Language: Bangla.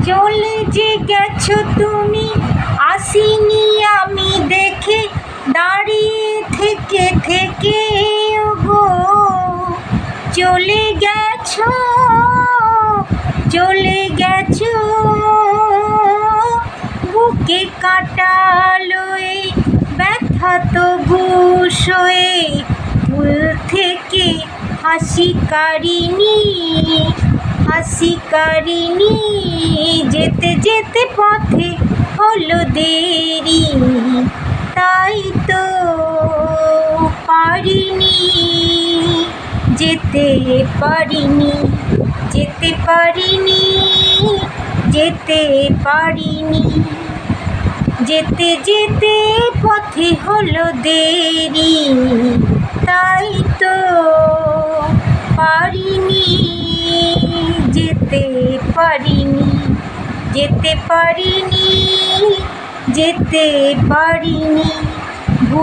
চলে যে গেছো তুমি, আসিনি আমি দেখে, দাঁড়িয়ে থেকে থেকে ওগো। চলে গেছো, চলে গেছো, বুকে কাটা লয়ে, ব্যথা তবু সয়ে, ভুল থেকে হাসি কারিনি, হাসি কারিনি। যেতে যেতে পথে হলো দেরি, তাই তো পারিনি, যেতে পারিনি, যেতে পারিনি, যেতে পারিনি। যেতে যেতে পথে হলো দেরি, তাই তো পারিনি, যেতে পারিনি, যেতে পারিনি, যেতে পারিনি।